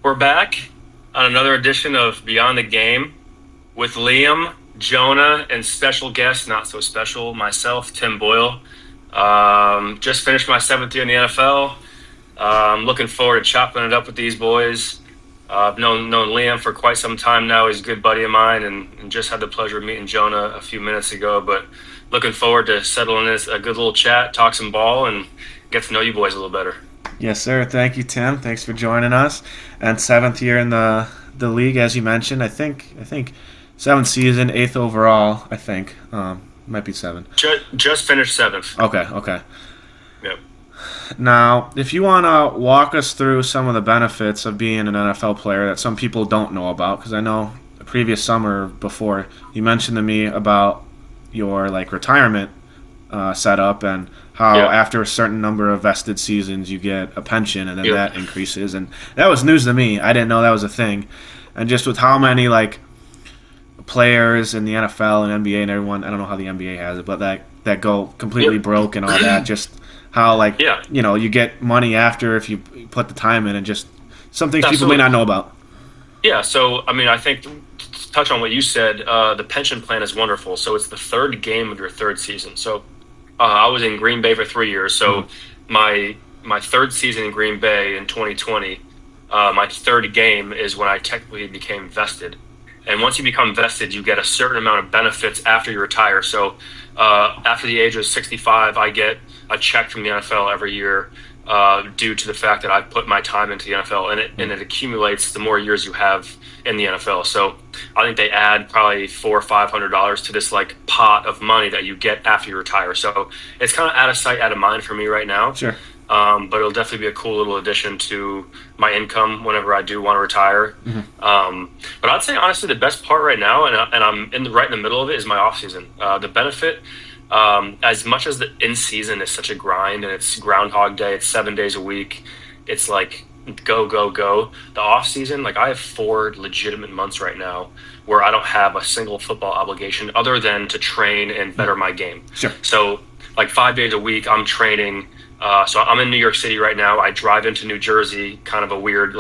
We're back on another edition of Beyond the Game with Liam, Jonah, and special guest, not so special, myself, Tim Boyle. Just finished my 7th year in the NFL. I'm looking forward to chopping it up with these boys. I've known Liam for quite some time now. He's a good buddy of mine, and just had the pleasure of meeting Jonah a few minutes ago. But looking forward to settling this, a good little chat, talk some ball, and get to know you boys a little better. Yes, sir. Thank you, Tim. Thanks for joining us. And 7th year in the league, as you mentioned. I think 7th season, 8th overall. I think might be 7. Just finished 7th. Okay. Yep. Now, if you want to walk us through some of the benefits of being an NFL player that some people don't know about, because I know the previous summer before you mentioned to me about your retirement setup and how after a certain number of vested seasons you get a pension and then that increases, and that was news to me. I didn't know that was a thing. And just with how many players in the NFL and NBA and everyone, I don't know how the NBA has it, but that go completely broke and all that, just how you get money after if you put the time in, and just some things people may not know about. Yeah, so I think to touch on what you said, the pension plan is wonderful. So it's the third game of your third season. So I was in Green Bay for 3 years. So my third season in Green Bay in 2020, my third game is when I technically became vested. And once you become vested, you get a certain amount of benefits after you retire. So after the age of 65, I get a check from the NFL every year due to the fact that I've put my time into the NFL, and it accumulates the more years you have in the NFL. So I think they add probably $400 or $500 to this pot of money that you get after you retire. So it's kind of out of sight, out of mind for me right now. Sure. But it'll definitely be a cool little addition to my income whenever I do want to retire. Mm-hmm. But I'd say honestly, the best part right now, and I'm right in the middle of it, is my off season. The benefit. As much as the in season is such a grind and it's Groundhog Day, it's 7 days a week, it's go. The off season, I have 4 legitimate months right now where I don't have a single football obligation other than to train and better my game. Sure. So 5 days a week I'm training. So I'm in New York City right now. I drive into New Jersey, kind of a weird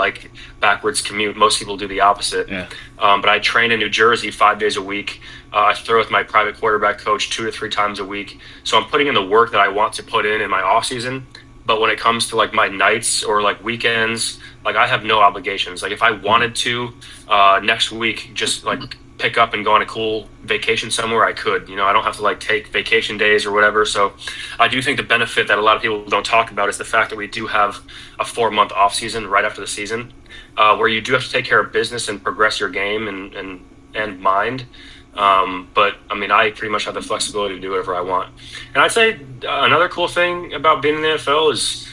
backwards commute. Most people do the opposite. Yeah. But I train in New Jersey 5 days a week. I throw with my private quarterback coach 2 to 3 times a week. So I'm putting in the work that I want to put in my off season. But when it comes to my nights or weekends, I have no obligations. If I wanted to next week, just pick up and go on a cool vacation somewhere, I could. I don't have to take vacation days or whatever. So I do think the benefit that a lot of people don't talk about is the fact that we do have a 4-month off season right after the season, where you do have to take care of business and progress your game and mind. But I pretty much have the flexibility to do whatever I want. And I'd say another cool thing about being in the NFL is,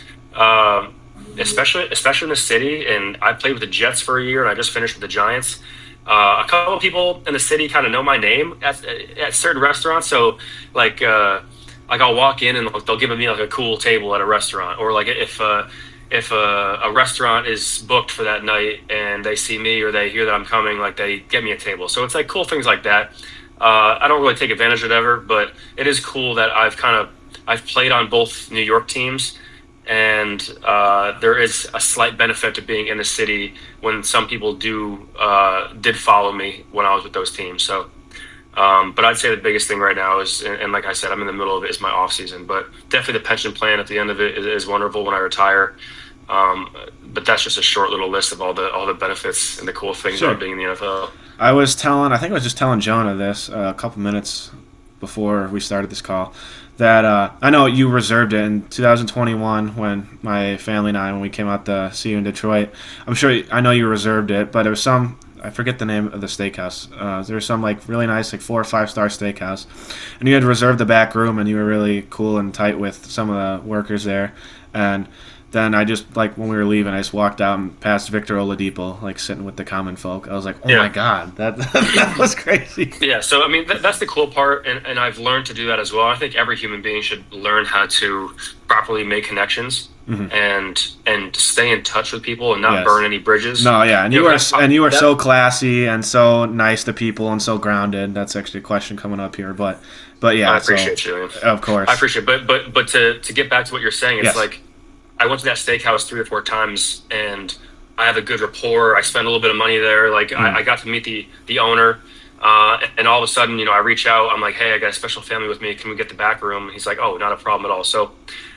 especially in the city, and I played with the Jets for a year and I just finished with the Giants. A couple of people in the city kind of know my name at certain restaurants. So I'll walk in and they'll give me a cool table at a restaurant, or if a restaurant is booked for that night and they see me or they hear that I'm coming, they get me a table. So it's cool things like that. I don't really take advantage of it ever, but it is cool that I've played on both New York teams. And there is a slight benefit to being in the city when some people did follow me when I was with those teams. So, but I'd say the biggest thing right now is, and like I said, I'm in the middle of it, is my off season. But definitely the pension plan at the end of it is wonderful when I retire. But that's just a short little list of all the benefits and the cool things about being in the NFL. I think I was just telling Jonah this a couple minutes before we started this call, that I know you reserved it in 2021 when my family and when we came out to see you in Detroit. I know you reserved it, but it was I forget the name of the steakhouse. There was some really nice 4 or 5-star steakhouse, and you had reserved the back room, and you were really cool and tight with some of the workers there. And then I just when we were leaving, I just walked out and passed Victor Oladipo sitting with the common folk. I was like, oh my God, that was crazy. Yeah, so that's the cool part, and I've learned to do that as well. I think every human being should learn how to properly make connections. Mm-hmm. and stay in touch with people and not burn any bridges. No, yeah, and you are so classy and so nice to people and so grounded. That's actually a question coming up here, but yeah, I appreciate you. Of course, I appreciate it. But to get back to what you're saying, it's I went to that steakhouse 3 or 4 times, and I have a good rapport. I spend a little bit of money there. Like I got to meet the owner, and all of a sudden, I reach out. I'm like, hey, I got a special family with me. Can we get the back room? And he's like, oh, not a problem at all. So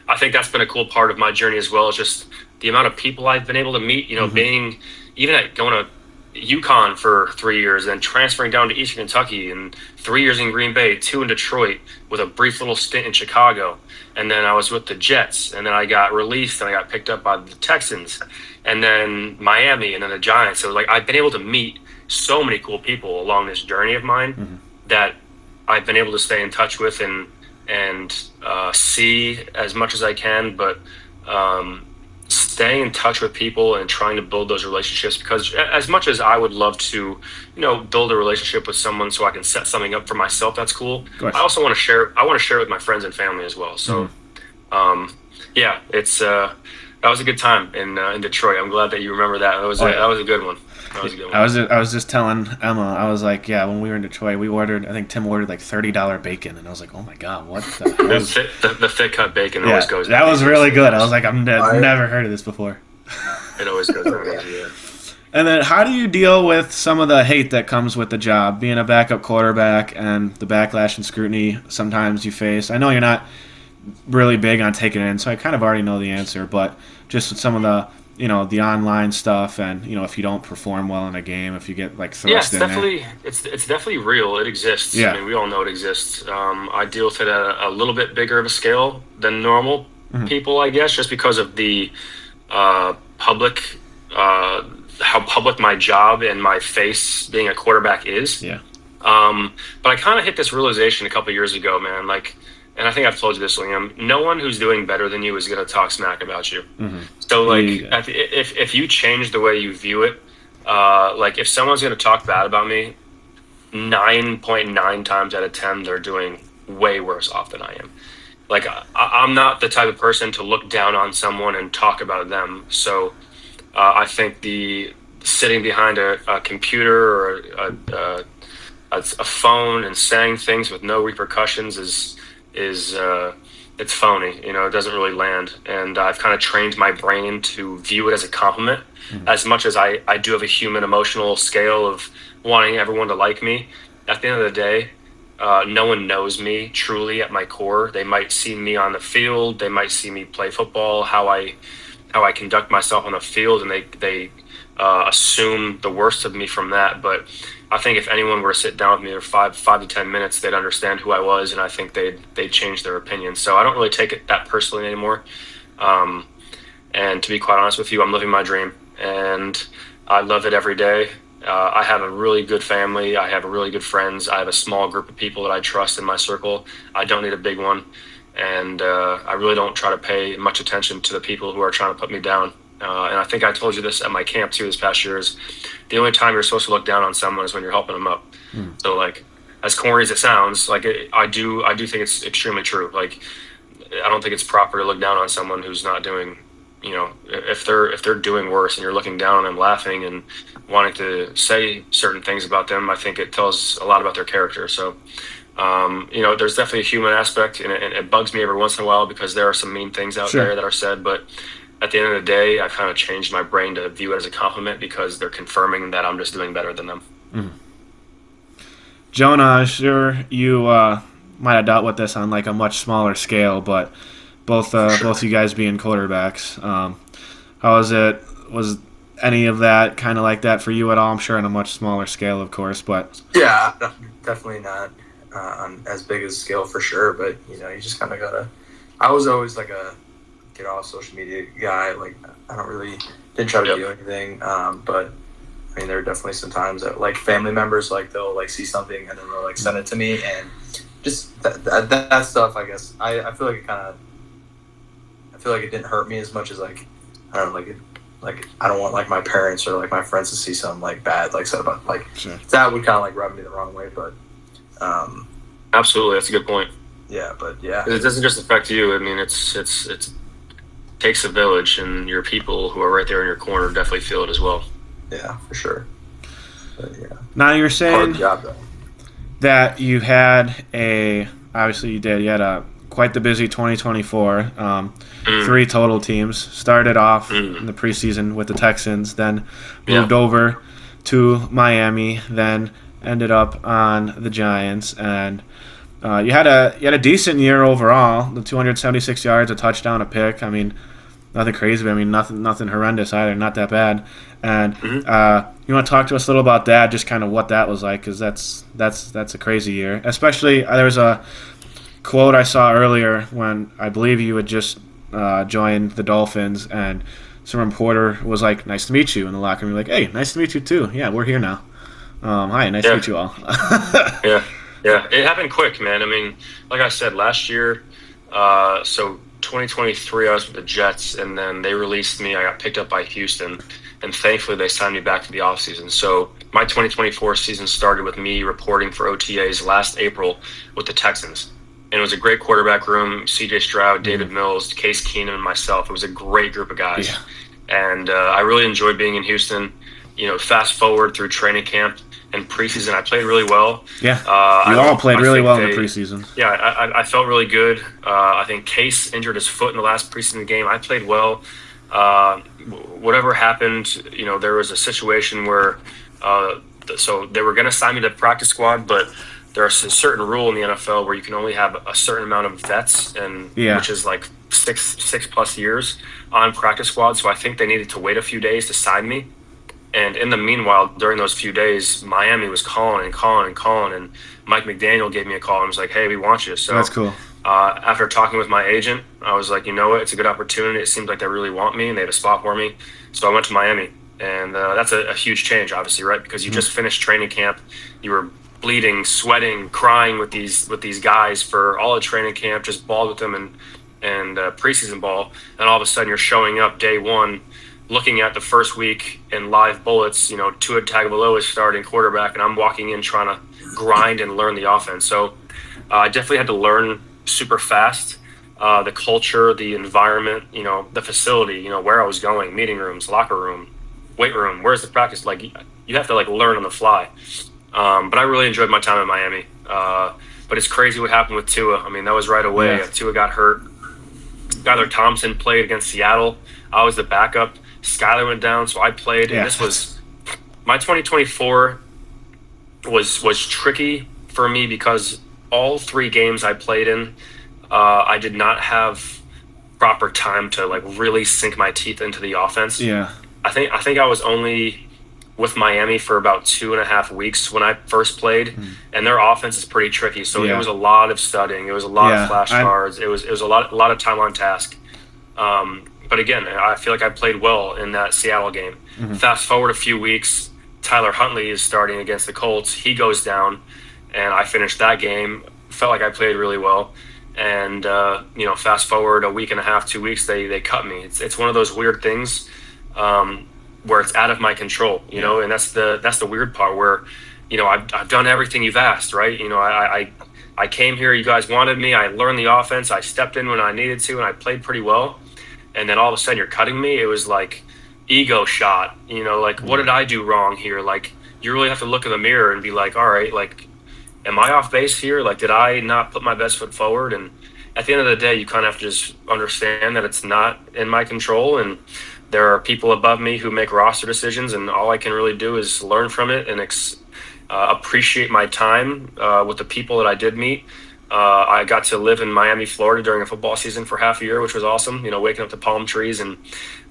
I think that's been a cool part of my journey as well. Is just the amount of people I've been able to meet. Being even at going to UConn for 3 years, and transferring down to Eastern Kentucky, and 3 years in Green Bay, 2 in Detroit, with a brief little stint in Chicago. And then I was with the Jets, and then I got released, and I got picked up by the Texans, and then Miami, and then the Giants. So like I've been able to meet so many cool people along this journey of mine that I've been able to stay in touch with and see as much as I can, but staying in touch with people and trying to build those relationships, because as much as I would love to, build a relationship with someone so I can set something up for myself, that's cool. I also want to share. I want to share it with my friends and family as well. So, yeah, it's that was a good time in Detroit. I'm glad that you remember that. That was a good one. That was a good one. I was just telling Emma, I was like, yeah, when we were in Detroit, I think Tim ordered like $30 bacon, and I was like, oh my god, what the hell? The thick cut bacon always goes. That was really good. I was like, I've never heard of this before. It always goes down easy. Yeah. And then, how do you deal with some of the hate that comes with the job, being a backup quarterback, and the backlash and scrutiny sometimes you face? I know you're not really big on taking it in, so I kind of already know the answer, but just with some of the the online stuff, and if you don't perform well in a game, if you get like thrust in there. It's definitely real. It exists. Yeah. I mean, we all know it exists. I deal with it at a little bit bigger of a scale than normal people, I guess, just because of the public, how public my job and my face being a quarterback is. Yeah. But I kind of hit this realization a couple of years ago, man. And I think I've told you this, Liam. No one who's doing better than you is going to talk smack about you. So, if you change the way you view it, if someone's going to talk bad about me, 9.9 times out of 10, they're doing way worse off than I am. Like, I'm not the type of person to look down on someone and talk about them. So, I think the sitting behind a computer or a phone and saying things with no repercussions is it's phony. It doesn't really land. And I've kind of trained my brain to view it as a compliment, as much as I do have a human emotional scale of wanting everyone to like me. At the end of the day, no one knows me truly at my core. They might see me on the field, they might see me play football, how I conduct myself on the field, and they assume the worst of me from that. But I think if anyone were to sit down with me for 5 to 10 minutes, they'd understand who I was, and I think they'd change their opinion. So I don't really take it that personally anymore. And to be quite honest with you, I'm living my dream, and I love it every day. I have a really good family. I have really good friends. I have a small group of people that I trust in my circle. I don't need a big one, and I really don't try to pay much attention to the people who are trying to put me down. And I think I told you this at my camp too this past year, is the only time you're supposed to look down on someone is when you're helping them up. So like, as corny as it sounds, like I do think it's extremely true. Like, I don't think it's proper to look down on someone who's not doing, if they're doing worse and you're looking down on them, laughing and wanting to say certain things about them, I think it tells a lot about their character. So, there's definitely a human aspect, and it bugs me every once in a while because there are some mean things out there that are said, but at the end of the day, I've kind of changed my brain to view it as a compliment because they're confirming that I'm just doing better than them. Jonah, sure you might have dealt with this on like a much smaller scale, but both you guys being quarterbacks, how was it? Was any of that kind of like that for you at all? I'm sure on a much smaller scale, of course, but yeah, definitely not on as big as scale for sure. But you just kind of gotta. I was always like a get off social media guy. Like, I didn't try to do anything. But I mean, there are definitely some times that like family members, like they'll like see something and then they'll like send it to me, and just that stuff. I guess I feel like it didn't hurt me as much as like, I don't know, like I don't want like my parents or like my friends to see something like bad like said about like that would kind of like rub me the wrong way. But absolutely, that's a good point. Yeah, but yeah, it doesn't just affect you. I mean, it's takes a village, and your people who are right there in your corner definitely feel it as well. Yeah, for sure. But yeah. Now you're saying hard job, though. that you had obviously you had a quite the busy 2024. Three total teams. Started off in the preseason with the Texans, then moved over to Miami, then ended up on the Giants, and you had a decent year overall. The 276 yards, a touchdown, a pick. I mean, nothing crazy, but I mean nothing horrendous either. Not that bad. And you want to talk to us a little about that, just kind of what that was like, because that's a crazy year. Especially there was a quote I saw earlier when I believe you had just joined the Dolphins, and some reporter was like, "Nice to meet you," in the locker room. You're like, "Hey, nice to meet you too. Yeah, we're here now. Hi, nice to meet you all." Yeah, it happened quick, man. I mean, like I said, last year, so 2023, I was with the Jets, and then they released me. I got picked up by Houston, and thankfully they signed me back to the offseason. So my 2024 season started with me reporting for OTAs last April with the Texans. And it was a great quarterback room, C.J. Stroud, David Mills, Case Keenum, and myself. It was a great group of guys. Yeah. And I really enjoyed being in Houston. Fast forward through training camp and preseason, I played really well. Yeah, you all played really well in the preseason. Yeah, I felt really good. I think Case injured his foot in the last preseason game. I played well. Whatever happened, there was a situation where so they were going to sign me to the practice squad, but there's a certain rule in the NFL where you can only have a certain amount of vets, which is like six plus years on practice squad. So I think they needed to wait a few days to sign me. And in the meanwhile, during those few days, Miami was calling, and Mike McDaniel gave me a call and was like, "Hey, we want you." So that's cool. After talking with my agent, I was like, you know what? It's a good opportunity. It seems like they really want me, and they have a spot for me. So I went to Miami, and that's a huge change, obviously, right? Because you just finished training camp, you were bleeding, sweating, crying with these guys for all of training camp, just balled with them and preseason ball, and all of a sudden you're showing up day one, looking at the first week in live bullets, Tua Tagovailoa is starting quarterback, and I'm walking in trying to grind and learn the offense. So I definitely had to learn super fast the culture, the environment, the facility, where I was going, meeting rooms, locker room, weight room, where's the practice? Like, you have to learn on the fly. But I really enjoyed my time in Miami. But it's crazy what happened with Tua. I mean, that was right away. Yeah. Tua got hurt. Skylar Thompson played against Seattle. I was the backup. Skylar went down, so I played. And this was my 2024 was tricky for me because all three games I played in, I did not have proper time to really sink my teeth into the offense. Yeah, I think I was only with Miami for about 2.5 weeks when I first played, and their offense is pretty tricky. So it was a lot of studying. It was a lot of flashcards. It was a lot of time on task. But again, I feel like I played well in that Seattle game. Fast forward a few weeks, Tyler Huntley is starting against the Colts. He goes down, and I finished that game. Felt like I played really well. And fast forward a week and a half, 2 weeks, they cut me. It's one of those weird things where it's out of my control, and that's the weird part where, I've done everything you've asked, right? I came here, you guys wanted me, I learned the offense, I stepped in when I needed to, and I played pretty well. And then all of a sudden you're cutting me. It was like ego shot, what did I do wrong here? You really have to look in the mirror and be like, all right, am I off base here? Did I not put my best foot forward? And at the end of the day, you kind of have to just understand that it's not in my control, and there are people above me who make roster decisions, and all I can really do is learn from it and appreciate my time with the people that I did meet. I got to live in Miami, Florida during a football season for half a year, which was awesome. Waking up to palm trees and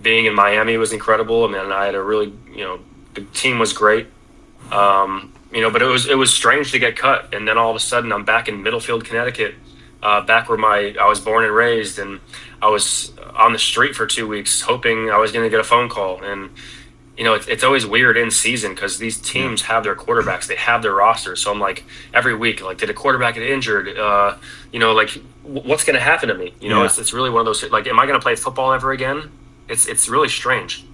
being in Miami was incredible. I mean, I had a really, the team was great. But it was strange to get cut. And then all of a sudden I'm back in Middlefield, Connecticut, back where I was born and raised. And I was on the street for 2 weeks hoping I was going to get a phone call. And, it's always weird in season because these teams have their quarterbacks. They have their rosters. So I'm every week, did a quarterback get injured? What's going to happen to me? It's really one of those, am I going to play football ever again? It's really strange.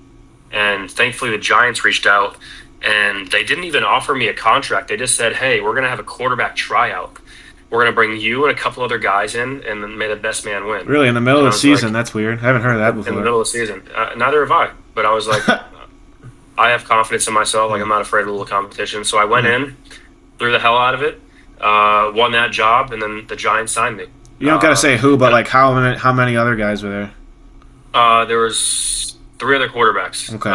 And thankfully the Giants reached out, and they didn't even offer me a contract. They just said, hey, we're going to have a quarterback tryout. We're going to bring you and a couple other guys in, and then may the best man win. Really, in the middle of the season? That's weird. I haven't heard of that before. In the middle of the season. Neither have I. But I was like, I have confidence in myself. I'm not afraid of a little competition. So I went in, threw the hell out of it, won that job, and then the Giants signed me. You don't got to say who, but like how many other guys were there? There was 3 other quarterbacks. Okay.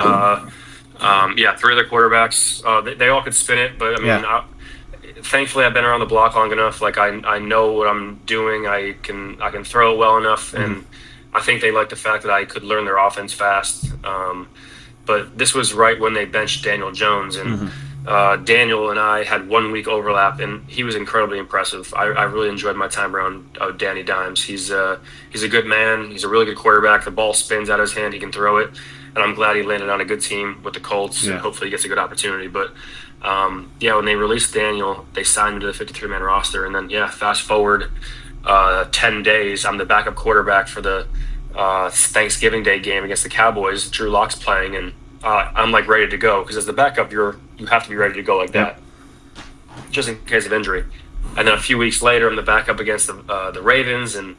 Yeah, 3 other quarterbacks. They all could spin it, but I mean, thankfully I've been around the block long enough. Like I know what I'm doing. I can throw it well enough, and I think they liked the fact that I could learn their offense fast. But this was right when they benched Daniel Jones, and Daniel and I had 1 week overlap, and he was incredibly impressive. I really enjoyed my time around Danny Dimes. He's a good man. He's a really good quarterback. The ball spins out of his hand. He can throw it, and I'm glad he landed on a good team with the Colts, and hopefully he gets a good opportunity. But when they released Daniel, they signed him to the 53-man roster, and then fast forward 10 days, I'm the backup quarterback for the Thanksgiving Day game against the Cowboys. Drew Lock's playing, and I'm like ready to go, because as the backup, you have to be ready to go like that, just in case of injury. And then a few weeks later, I'm the backup against the Ravens, and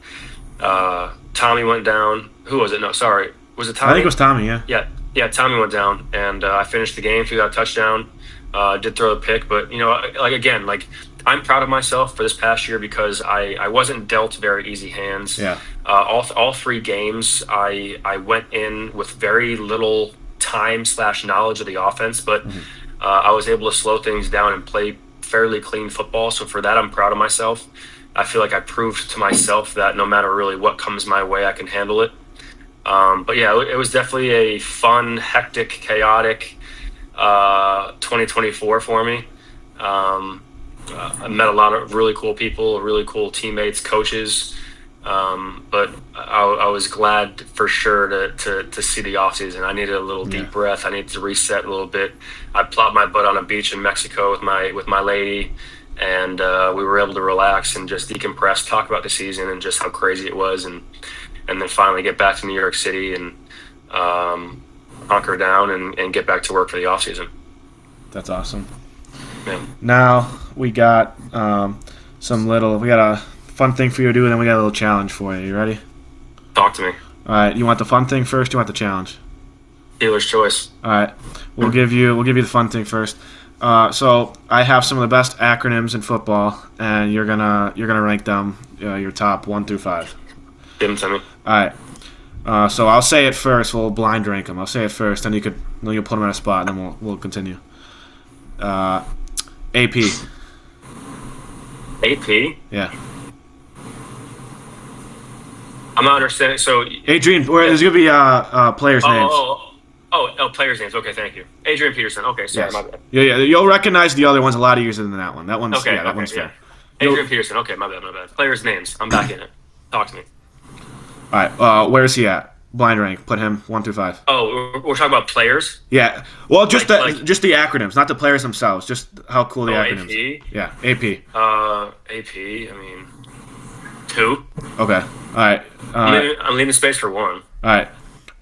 Tommy went down. Who was it? No, sorry, was it Tommy? I think it was Tommy. Yeah. Tommy went down, and I finished the game, threw that touchdown. Did throw the pick, but I'm proud of myself for this past year, because I wasn't dealt very easy hands. All 3 games I went in with very little time/knowledge of the offense, but I was able to slow things down and play fairly clean football. So for that, I'm proud of myself. I feel like I proved to myself that no matter really what comes my way, I can handle it. But it was definitely a fun, hectic, chaotic 2024 for me. I met a lot of really cool people, really cool teammates, coaches. But I was glad for sure to see the offseason. I needed a little deep breath. I needed to reset a little bit. I plopped my butt on a beach in Mexico with my lady, and we were able to relax and just decompress, talk about the season and just how crazy it was, and then finally get back to New York City and hunker down and get back to work for the offseason. That's awesome. Yeah. Now we got we got a fun thing for you to do, and then we got a little challenge for you. You ready? Talk to me. All right. You want the fun thing first? You want the challenge? Dealer's choice. All right. We'll give you the fun thing first. So I have some of the best acronyms in football, and you're gonna rank them your top 1 through 5. Give them to me. All right. So I'll say it first. We'll blind rank them. I'll say it first, then you'll put them in a spot, and then we'll continue. AP. AP? Yeah. I'm not understanding. So Adrian, there's gonna be players' names. Players' names. Okay, thank you. Adrian Peterson. Okay, sorry, yes. My bad. Yeah. You'll recognize the other ones a lot easier than that one. That one's okay. That one's fair. Adrian Peterson. Okay, my bad. Players' names. I'm back in it. Talk to me. All right. Where's he at? Blind rank. Put him 1 through 5. Oh, we're talking about players. Yeah. Well, just the acronyms, not the players themselves. Just how cool the acronyms. AP? Yeah. AP. AP. I mean, 2. Okay. All right. I'm leaving space for 1. All right.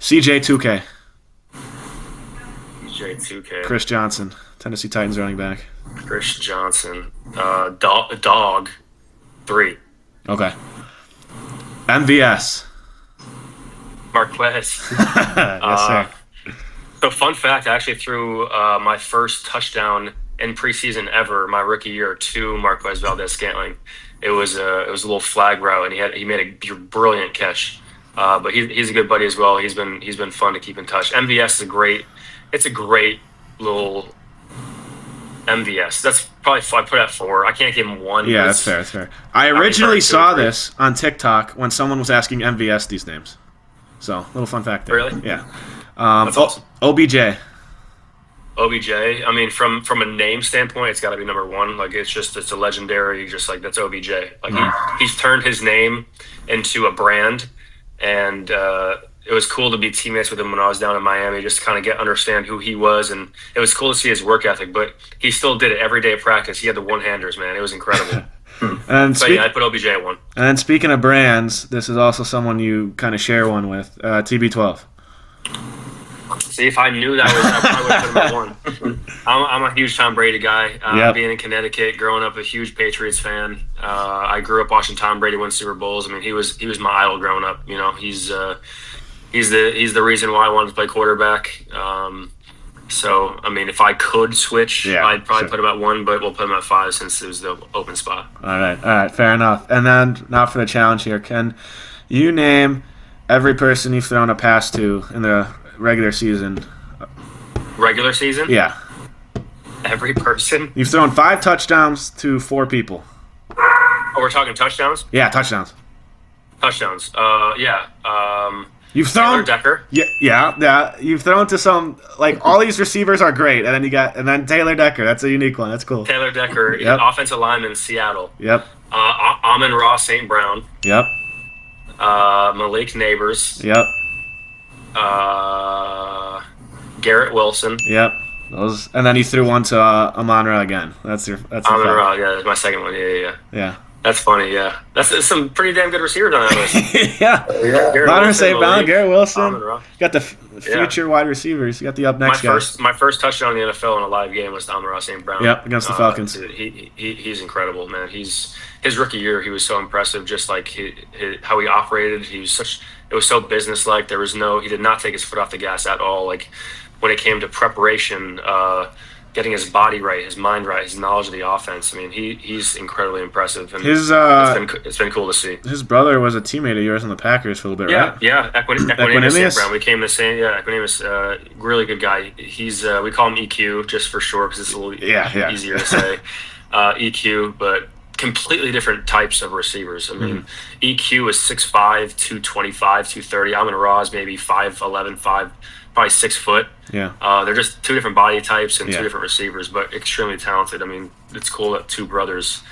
CJ2K. CJ2K. Chris Johnson, Tennessee Titans running back. Chris Johnson. Dog. 3. Okay. MVS. Marquez. Yes, sir. So, fun fact, I actually threw my first touchdown in preseason ever, my rookie year, to Marquez Valdez-Scantling. It was a little flag route, and he made a brilliant catch. But he's a good buddy as well. He's been fun to keep in touch. MVS is a great little MVS. That's probably I put at 4. I can't give him 1. Yeah, that's fair. I originally saw this on TikTok when someone was asking MVS these names. So, little fun fact there. Really? Yeah. That's awesome. OBJ. I mean, from a name standpoint, it's got to be number 1. Like, it's a legendary, just like, that's OBJ. Like, he's turned his name into a brand, and it was cool to be teammates with him when I was down in Miami, just to kind of understand who he was, and it was cool to see his work ethic, but he still did it every day of practice. He had the one-handers, man. It was incredible. And I put OBJ at 1. And then speaking of brands, this is also someone you kind of share one with, TB12. See, if I knew that I would have put him at 1. I'm a huge Tom Brady guy. Being in Connecticut, growing up a huge Patriots fan. I grew up watching Tom Brady win Super Bowls. I mean, he was my idol growing up. You know, he's the reason why I wanted to play quarterback. So, I mean, if I could switch, Yeah, I'd probably sure. put him at 1, but we'll put him at 5 since it was the open spot. All right, fair enough. And then now for the challenge here, can you name every person you've thrown a pass to in the regular season? Regular season? Yeah, Every person? you've thrown 5 touchdowns to 4 people. Oh, we're talking touchdowns? Yeah, touchdowns. Touchdowns. Yeah. You've Taylor thrown. Decker. Yeah. You've thrown to some, like, all these receivers are great, and then Taylor Decker. That's a unique one. That's cool. Taylor Decker, Yep. offensive lineman, Seattle. Yep. Amon-Ra St. Brown. Yep. Malik Neighbors. Yep. Garrett Wilson. Yep. Those, and then he threw one to Amon-Ra again. That's your. That's your Amon-Ra, yeah, that's my second one. Yeah. Yeah. That's funny, yeah. That's some pretty damn good receivers on that list. Yeah. Yeah. Garrett Amon-Ra Wilson, St. Brown, Malik, Garrett Wilson. Amon-Ra. You got the future wide receivers. You got the up next guy. My first touchdown in the NFL in a live game was to Amon-Ra St. Brown. Yep, against the Falcons. Dude, he's incredible, man. His rookie year, he was so impressive. Just like how he operated, it was so businesslike. He did not take his foot off the gas at all. Like when it came to preparation, getting his body right, his mind right, his knowledge of the offense. I mean, he's incredibly impressive, and it's been cool to see. His brother was a teammate of yours on the Packers for a little bit, right? Yeah. Equanimeous St. Brown. We came the same. Yeah, Equanimeous, really good guy. He's we call him EQ just for short because it's a little easier to say. EQ, but completely different types of receivers. I mean, EQ is 6'5", 225, 230. Amon-Ra is maybe 5'11", probably 6 foot. Yeah. They're just two different body types and Yeah. two different receivers, but extremely talented. I mean, it's cool that two brothers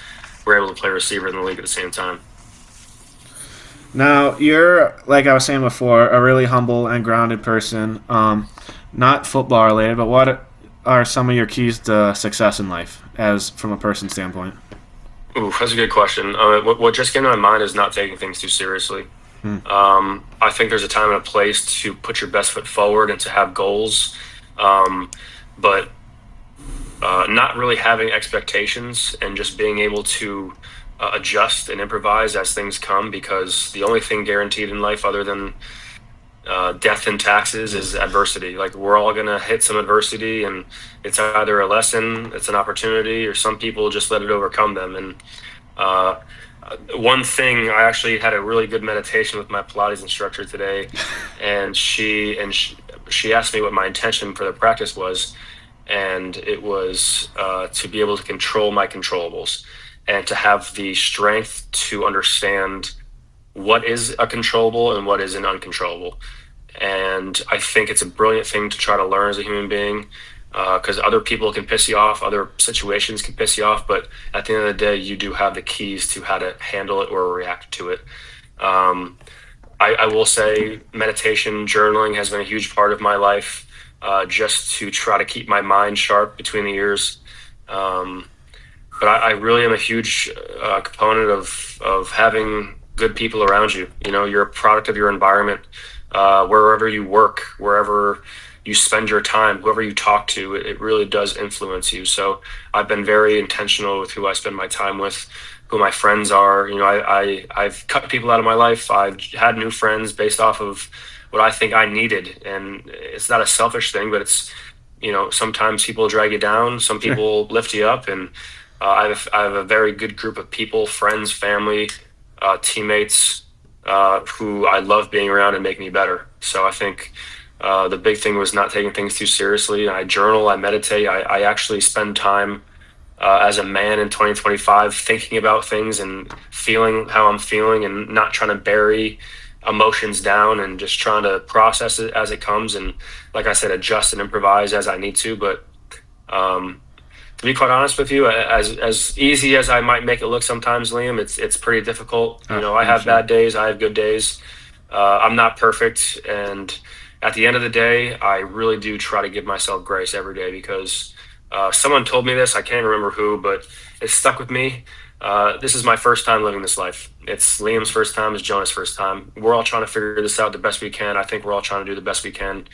were able to play receiver in the league at the same time. Now, you're, like I was saying before, a really humble and grounded person. Not football related, but what are some of your keys to success in life, as from a person standpoint? Ooh, that's a good question. What just came to my mind is not taking things too seriously. I think there's a time and a place to put your best foot forward and to have goals, but not really having expectations and just being able to adjust and improvise as things come, because the only thing guaranteed in life other than death and taxes is adversity. Like, we're all going to hit some adversity, and it's either a lesson, it's an opportunity, or some people just let it overcome them. And one thing, I actually had a really good meditation with my Pilates instructor today, and she asked me what my intention for the practice was, and it was to be able to control my controllables and to have the strength to understand what is a controllable and what is an uncontrollable. And I think it's a brilliant thing to try to learn as a human being, because other people can piss you off, other situations can piss you off, but at the end of the day, you do have the keys to how to handle it or react to it. I will say meditation, journaling has been a huge part of my life, just to try to keep my mind sharp between the ears. But I really am a huge component of having good people around you. You know, you're a product of your environment. Wherever you work, wherever you spend your time, whoever you talk to, it really does influence you. So I've been very intentional with who I spend my time with, who my friends are. You know, I've cut people out of my life. I've had new friends based off of what I think I needed. And it's not a selfish thing, but it's, you know, sometimes people drag you down, some people lift you up. And I have a very good group of people, friends, family, teammates, who I love being around and make me better. So I think the big thing was not taking things too seriously. I journal, I meditate, I actually spend time as a man in 2025 thinking about things and feeling how I'm feeling and not trying to bury emotions down and just trying to process it as it comes. And like I said, adjust and improvise as I need to. But to be quite honest with you, as easy as I might make it look sometimes, Liam, it's pretty difficult. You know, I have bad days, I have good days. I'm not perfect, and at the end of the day, I really do try to give myself grace every day, because someone told me this, I can't remember who, but it stuck with me. This is my first time living this life. It's Liam's first time, it's Jonah's first time. We're all trying to figure this out the best we can. I think we're all trying to do the best we can.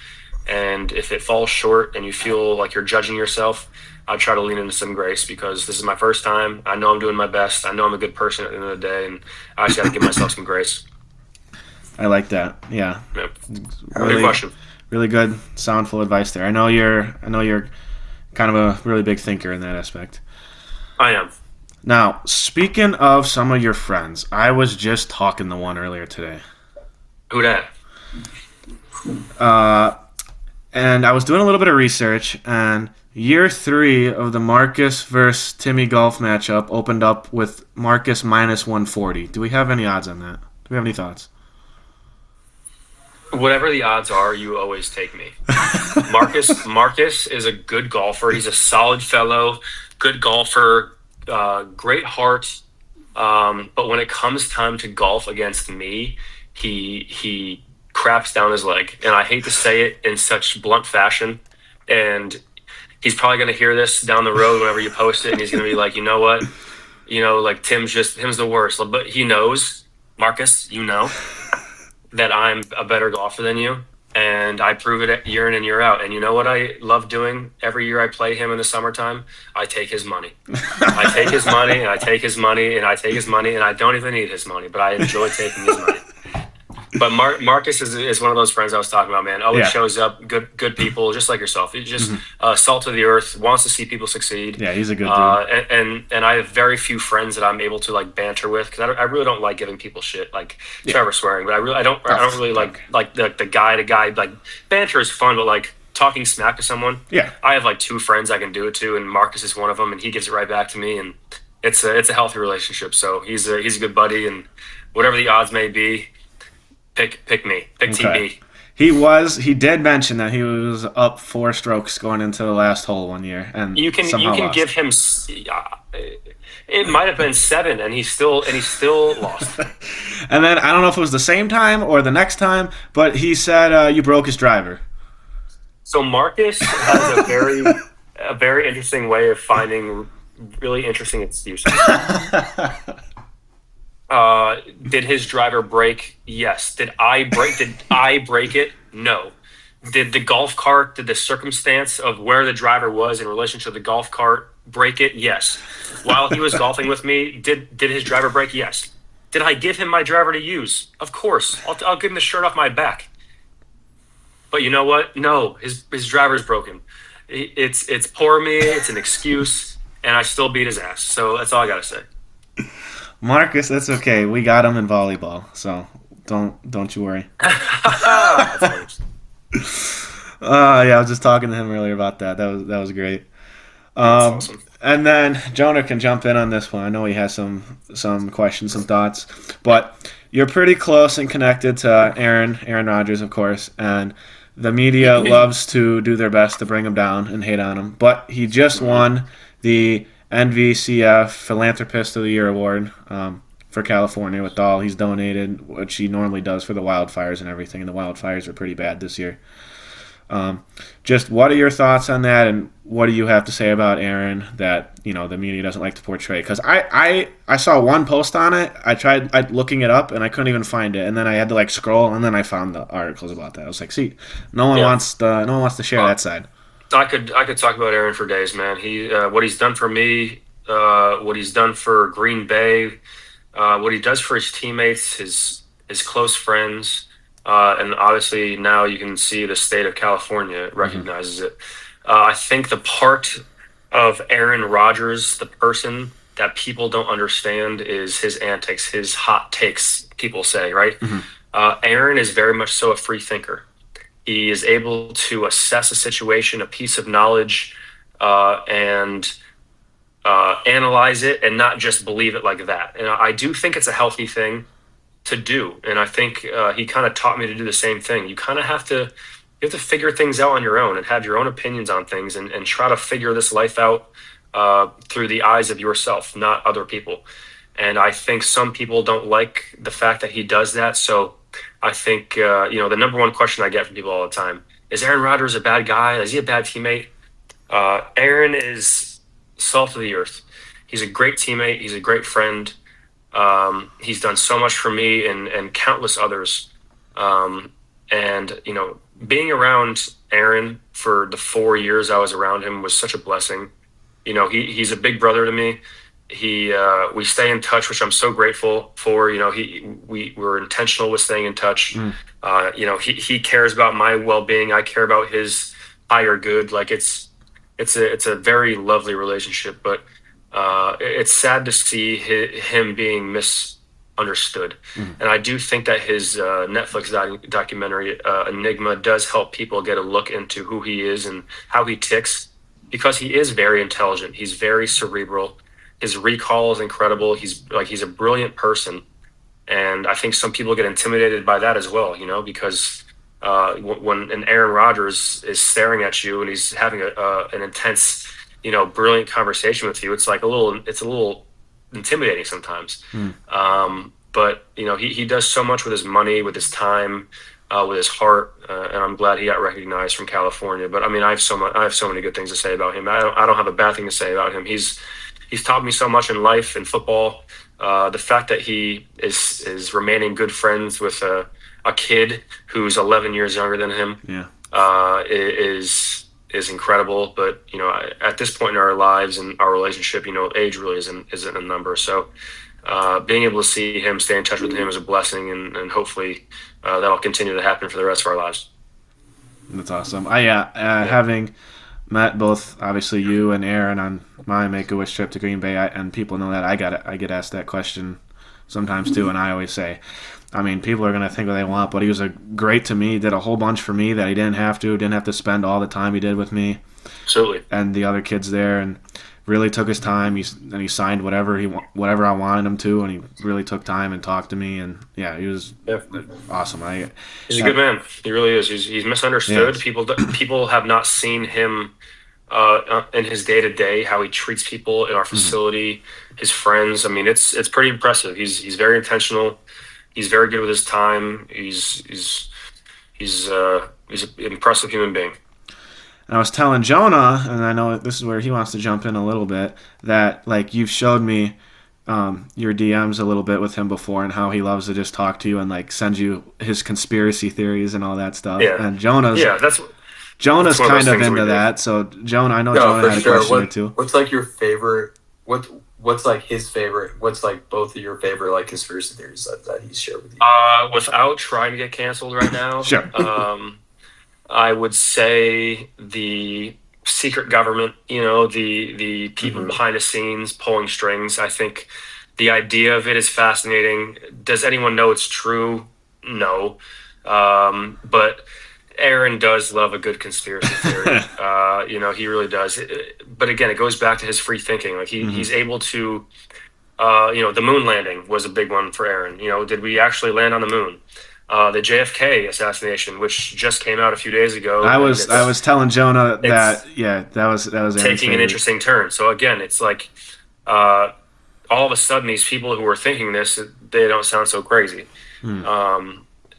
And if it falls short and you feel like you're judging yourself, I try to lean into some grace, because this is my first time. I know I'm doing my best. I know I'm a good person at the end of the day, and I just got to give myself some grace. I like that. Yeah. Yep. Really, good question. Really good, soundful advice there. I know you're kind of a really big thinker in that aspect. I am. Now, speaking of some of your friends, I was just talking to one earlier today. Who dat? Uh, and I was doing a little bit of research, and year 3 of the Marcus versus Timmy golf matchup opened up with Marcus minus 140. Do we have any odds on that? Do we have any thoughts? Whatever the odds are, you always take me. Marcus is a good golfer. He's a solid fellow, good golfer, great heart. But when it comes time to golf against me, he craps down his leg, and I hate to say it in such blunt fashion. And he's probably going to hear this down the road whenever you post it, and he's going to be like, you know what, like Tim's the worst. But he knows, Marcus, that I'm a better golfer than you, and I prove it year in and year out. And you know what I love doing every year I play him in the summertime? I take his money. I take his money, and I take his money, and I take his money, and I don't even need his money, but I enjoy taking his money. But Marcus is one of those friends I was talking about, man. Always shows up, good people, just like yourself. He's just salt of the earth, wants to see people succeed. Yeah, he's a good dude. And I have very few friends that I'm able to like banter with, because I really don't like giving people shit, like Trevor swearing. But I don't really like the guy to guy, like banter is fun, but like talking smack to someone. Yeah, I have like 2 friends I can do it to, and Marcus is one of them, and he gives it right back to me, and it's a healthy relationship. So he's a good buddy, and whatever the odds may be. Pick me. Pick okay. TB. He did mention that he was up 4 strokes going into the last hole one year, and you can lost. give him. It might have been 7, and he still lost. And then I don't know if it was the same time or the next time, but he said you broke his driver. So Marcus has a very interesting way of finding really interesting excuses. Did his driver break? Yes. Did I break it? No. Did the circumstance of where the driver was in relation to the golf cart break it? Yes. While he was golfing with me, did his driver break? Yes. Did I give him my driver to use? Of course. I'll give him the shirt off my back. But you know what? No, his driver's broken. It's poor me. It's an excuse, and I still beat his ass. So that's all I gotta say. Marcus, that's okay. We got him in volleyball, so don't you worry. Yeah, I was just talking to him earlier about that. That was great. That's awesome. And then Jonah can jump in on this one. I know he has some questions, some thoughts, but you're pretty close and connected to Aaron Rodgers, of course, and the media loves to do their best to bring him down and hate on him. But he just won the NVCF Philanthropist of the Year award for California with all he's donated, which he normally does for the wildfires and everything. And the wildfires are pretty bad this year. Just what are your thoughts on that, and what do you have to say about Aaron that the media doesn't like to portray? Because I saw one post on it. I tried looking it up and I couldn't even find it, and then I had to scroll, and then I found the articles about that. I was like, see, no one wants to share that side. I could talk about Aaron for days, man. What he's done for me, what he's done for Green Bay, what he does for his teammates, his close friends, and obviously now you can see the state of California recognizes it. I think the part of Aaron Rodgers, the person that people don't understand, is his antics, his hot takes, people say, right? Aaron is very much so a free thinker. He is able to assess a situation, a piece of knowledge, and analyze it and not just believe it like that. And I do think it's a healthy thing to do. And I think he kind of taught me to do the same thing. You kind of have to figure things out on your own and have your own opinions on things and try to figure this life out through the eyes of yourself, not other people. And I think some people don't like the fact that he does that. So I think, the number one question I get from people all the time is Aaron Rodgers a bad guy? Is he a bad teammate? Aaron is salt of the earth. He's a great teammate. He's a great friend. He's done so much for me and countless others. And being around Aaron for the 4 years I was around him was such a blessing. He's a big brother to me. we stay in touch, which I'm so grateful for. We were intentional with staying in touch. He cares about my well-being. I care about his higher good. Like it's a very lovely relationship, but it's sad to see him being misunderstood. And I do think that his Netflix documentary Enigma does help people get a look into who he is and how he ticks, because he is very intelligent. He's very cerebral. His recall is incredible. He's a brilliant person, and I think some people get intimidated by that as well. Because when an Aaron Rodgers is staring at you and he's having an intense, brilliant conversation with you, it's a little intimidating sometimes. But he does so much with his money, with his time, with his heart, and I'm glad he got recognized from California. But I mean, I have so many good things to say about him. I don't have a bad thing to say about him. He's taught me so much in life and football. The fact that he is remaining good friends with a kid who's 11 years younger than him, is incredible. But at this point in our lives and our relationship, age really isn't a number. So being able to see him, stay in touch with him, is a blessing, and hopefully that'll continue to happen for the rest of our lives. That's awesome. Having met both, obviously, you and Aaron on my Make-A-Wish trip to Green Bay, and people know that I get asked that question sometimes too, and I always say, I mean, people are going to think what they want, but he was great to me. He did a whole bunch for me that he didn't have to spend all the time he did with me. Absolutely. And the other kids there, and really took his time. He signed whatever I wanted him to, and he really took time and talked to me. And he was awesome. He's a good man. He really is. He's misunderstood. People have not seen him in his day-to-day, how he treats people in our facility, his friends. I mean, it's pretty impressive. He's very intentional. He's very good with his time. He's an impressive human being. And I was telling Jonah, and I know this is where he wants to jump in a little bit, that you've showed me your DMs a little bit with him before, and how he loves to just talk to you and send you his conspiracy theories and all that stuff. Yeah. And Jonah's kind of into that. So Jonah, I know Jonah had a question or two. What's your favorite? What's his favorite? What's both of your favorite conspiracy theories that he's shared with you? Without trying to get canceled right now, sure. I would say the secret government. The people behind the scenes pulling strings. I think the idea of it is fascinating. Does anyone know it's true? No, but Aaron does love a good conspiracy theory. He really does. But again, it goes back to his free thinking. He's able to, the moon landing was a big one for Aaron. Did we actually land on the moon? The JFK assassination, which just came out a few days ago. I was telling Jonah that was Aaron's taking favorite. An interesting turn. So again, it's all of a sudden these people who are thinking this, they don't sound so crazy. And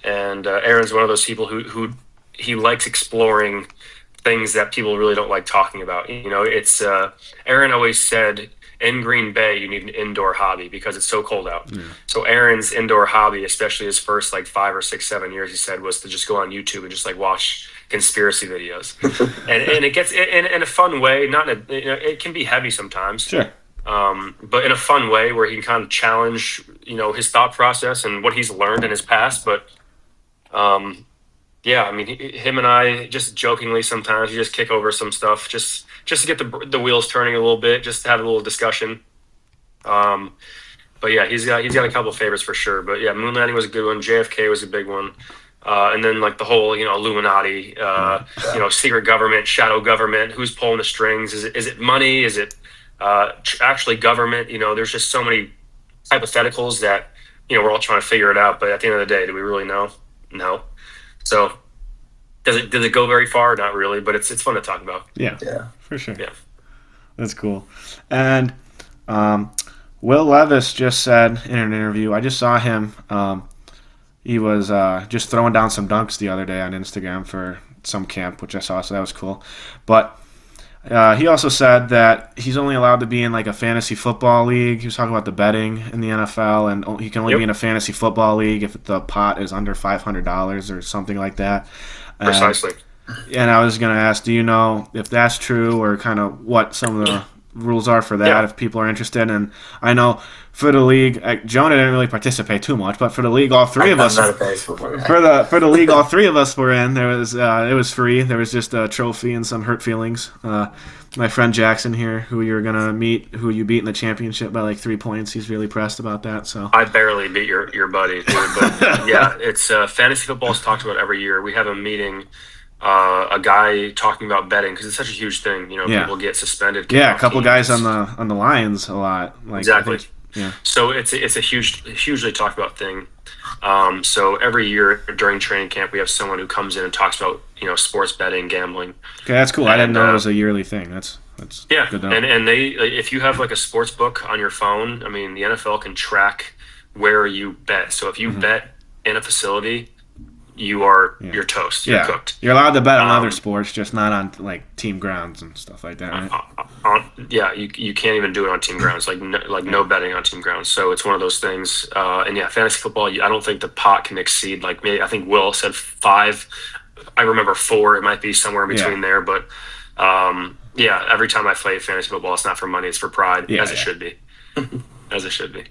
Aaron's one of those people who he likes exploring things that people really don't like talking about. It's Aaron always said, in Green Bay, you need an indoor hobby because it's so cold out. So Aaron's indoor hobby, especially his first 5 or 6, 7 years, he said, was to just go on YouTube and just watch conspiracy videos. and it gets in a fun way. Not in it can be heavy sometimes. Sure. But in a fun way where he can kind of challenge, his thought process and what he's learned in his past. But him and I just jokingly sometimes we just kick over some stuff just to get the wheels turning a little bit, just to have a little discussion. But yeah, he's got a couple of favorites for sure. But yeah, moon landing was a good one. JFK was a big one. And then the whole Illuminati, secret government, shadow government, who's pulling the strings? Is it money? Is it actually government? There's just so many hypotheticals that we're all trying to figure it out. But at the end of the day, do we really know? No. So does it go very far? Not really, but it's fun to talk about. Yeah, for sure. Yeah, that's cool. And Will Levis just said in an interview, I just saw him. He was just throwing down some dunks the other day on Instagram for some camp, which I saw, so that was cool. But he also said that he's only allowed to be in a fantasy football league. He was talking about the betting in the NFL, and he can only be in a fantasy football league if the pot is under $500 or something like that. Precisely. And I was going to ask, do you know if that's true, or kind of what some of the rules are for that Yeah. if people are interested. And I know for the league, Jonah didn't really participate too much, but for the league, all three of I'm us not a baseball guy. for the league, all three of us were in. There was it was free. There was just a trophy and some hurt feelings. My friend Jackson here, who you're gonna meet, who you beat in the championship by like 3 points, he's really pressed about that. So I barely beat your buddy, dude. But yeah, it's fantasy football is talked about every year. We have a meeting. A guy talking about betting because it's such a huge thing. You know, Yeah. people get suspended. yeah, a couple guys on the Lions a lot. Like, Exactly. I think, yeah. So it's a hugely talked about thing. So every year during training camp, we have someone who comes in and talks about sports betting, gambling. Okay, that's cool. I didn't And, know it was a yearly thing. That's Yeah, good to know. and they if you have like a sports book on your phone, I mean the NFL can track where you bet. So if you bet in a facility, you're toast. You're cooked. You're allowed to bet on other sports, just not on like team grounds and stuff like that. Right? You can't even do it on team grounds. No betting on team grounds. So it's one of those things. And yeah, fantasy football. I don't think the pot can exceed like maybe I think Will said 5. I remember 4. It might be somewhere in between there, but every time I play fantasy football, it's not for money; it's for pride, as it should be. As it should be.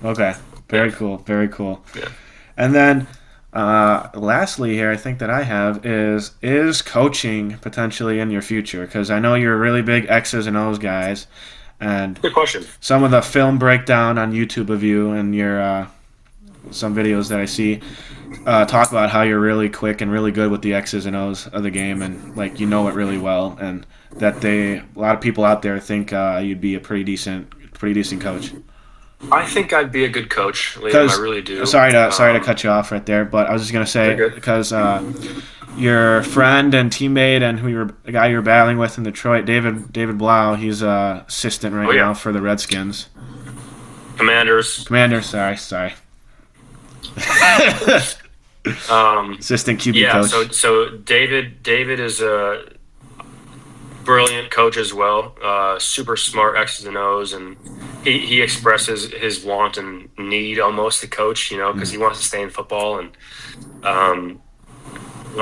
Okay, very cool, very cool. Yeah. And then, lastly, here I think that I have is coaching potentially in your future? Because I know you're a really big X's and O's guys, and Good question. some of the film breakdown on YouTube of you and your some videos that I see talk about how you're really quick and really good with the X's and O's of the game, and like you know it really well, and that a lot of people out there think you'd be a pretty decent coach. I think I'd be a good coach, Liam. I really do. Sorry to cut you off right there, but I was just gonna say because your friend and teammate and the guy you were battling with in Detroit, David Blau, he's assistant right now for the Redskins. Commanders. Sorry. Assistant QB coach. So David is a brilliant coach as well. Super smart X's and O's, and he expresses his want and need almost to coach, because he wants to stay in football. And I'm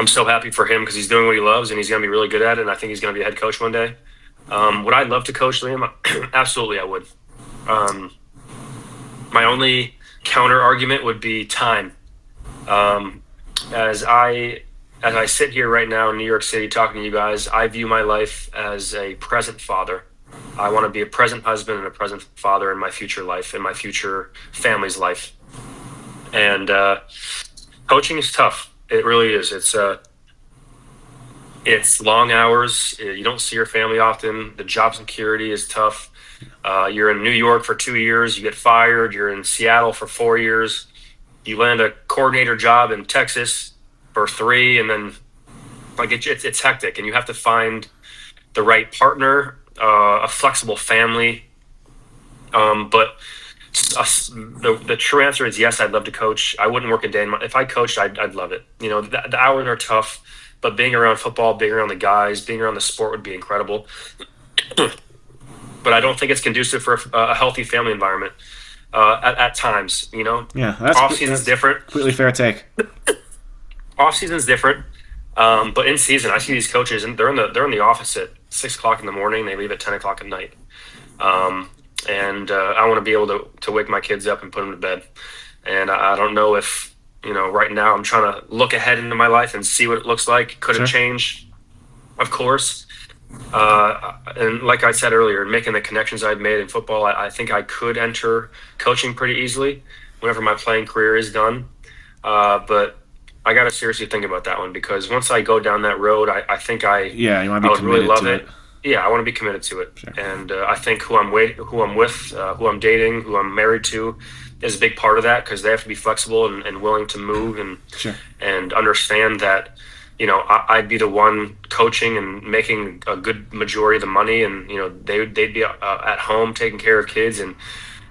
so happy for him because he's doing what he loves and he's going to be really good at it. And I think he's going to be a head coach one day. Would I love to coach, Liam? Absolutely, I would. My only counter argument would be time. As I sit here right now in New York City talking to you guys, I view my life as a present father. I want to be a present husband and a present father in my future life, in my future family's life. And coaching is tough. It really is. It's long hours. You don't see your family often. The job security is tough. You're in New York for 2 years. You get fired. You're in Seattle for 4 years. You land a coordinator job in Texas for 3, and then it's hectic, and you have to find the right partner, a flexible family. But the true answer is yes. I'd love to coach. I wouldn't work a day in if I coached. I'd love it. The hours are tough, but being around football, being around the guys, being around the sport would be incredible. But I don't think it's conducive for a healthy family environment at times. Yeah, off season's different. Completely fair take. Off season's different, but in season, I see these coaches and they're in the office at 6 o'clock in the morning. They leave at 10 o'clock at night, and I want to be able to wake my kids up and put them to bed. And I don't know if right now I'm trying to look ahead into my life and see what it looks like. Could it change? Of course. And like I said earlier, making the connections I've made in football, I think I could enter coaching pretty easily whenever my playing career is done. But I got to seriously think about that one because once I go down that road, I think you want to be would really love to it. Yeah, I want to be committed to it. Sure. And I think who I'm with, who I'm dating, who I'm married to is a big part of that because they have to be flexible and willing to move and understand that, I'd be the one coaching and making a good majority of the money, and they'd be at home taking care of kids, and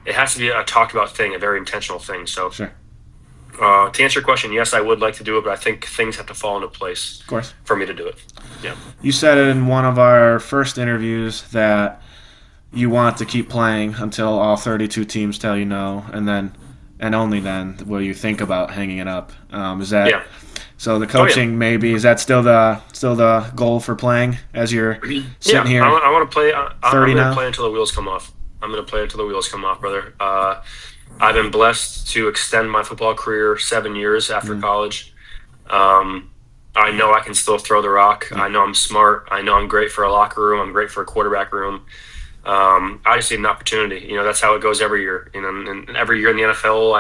it has to be a talked about thing, a very intentional thing. So, sure. To answer your question, yes, I would like to do it, but I think things have to fall into place, of course, for me to do it. Yeah. You said it in one of our first interviews that you want to keep playing until all 32 teams tell you no, and then and only then will you think about hanging it up. Is that Yeah. so? The Oh yeah. coaching maybe is that still the goal for playing as you're Yeah. sitting here I want to play. I'm 30 going to now? play until the wheels come off. I'm going to play until the wheels come off, brother. I've been blessed to extend my football career 7 years after Mm. college. Um, I know I can still throw the rock. Yeah. I know I'm smart. I know I'm great for a locker room. I'm great for a quarterback room. I just need an opportunity. That's how it goes every year. And every year in the NFL,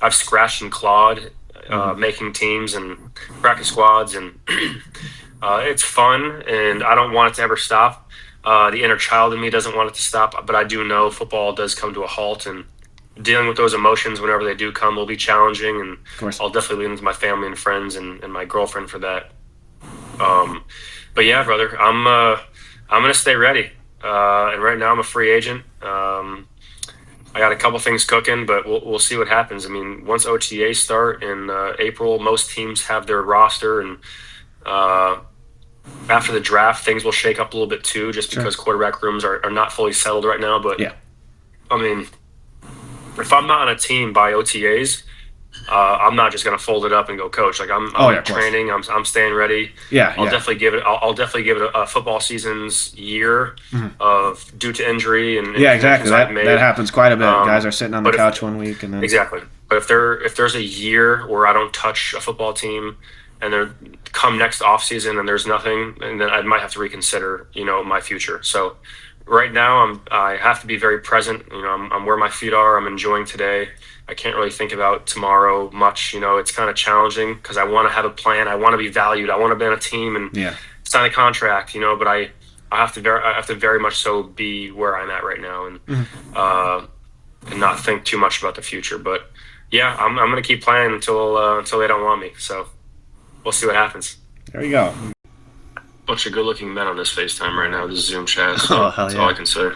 I've scratched and clawed, Mhm. making teams and practice squads, and it's fun. And I don't want it to ever stop. The inner child in me doesn't want it to stop, but I do know football does come to a halt, and dealing with those emotions whenever they do come will be challenging. And Of course. I'll definitely lean into my family and friends and my girlfriend for that. But yeah, brother, I'm gonna stay ready. And right now I'm a free agent. I got a couple things cooking, but we'll see what happens. I mean, once OTAs start in April, most teams have their roster, and uh, after the draft, things will shake up a little bit too, just Sure. because quarterback rooms are not fully settled right now. But Yeah. I mean, if I'm not on a team by OTAs, I'm not just gonna fold it up and go coach. Like Oh I'm yeah, of course. training. I'm staying ready. Yeah, I'll yeah. definitely give it. I'll definitely give it a football season's year Mhm. of due to injury and Yeah, exactly. connections I've That made. happens quite a bit. Um, Guys are sitting on the but if couch one week and then exactly, but if there's a year where I don't touch a football team, and there come next off season and there's nothing, and then I might have to reconsider my future. So right now I have to be very present. I'm where my feet are. I'm enjoying today. I can't really think about tomorrow much. It's kind of challenging because I want to have a plan. I want to be valued. I want to be on a team and yeah. sign a contract. But I have to very much so be where I'm at right now, Mhm. uh, and not think too much about the future. But yeah, I'm gonna keep playing until they don't want me. So we'll see what happens. There you go. Bunch of good looking men on this FaceTime right now, this Zoom chat. So Oh hell that's all I yeah. can say.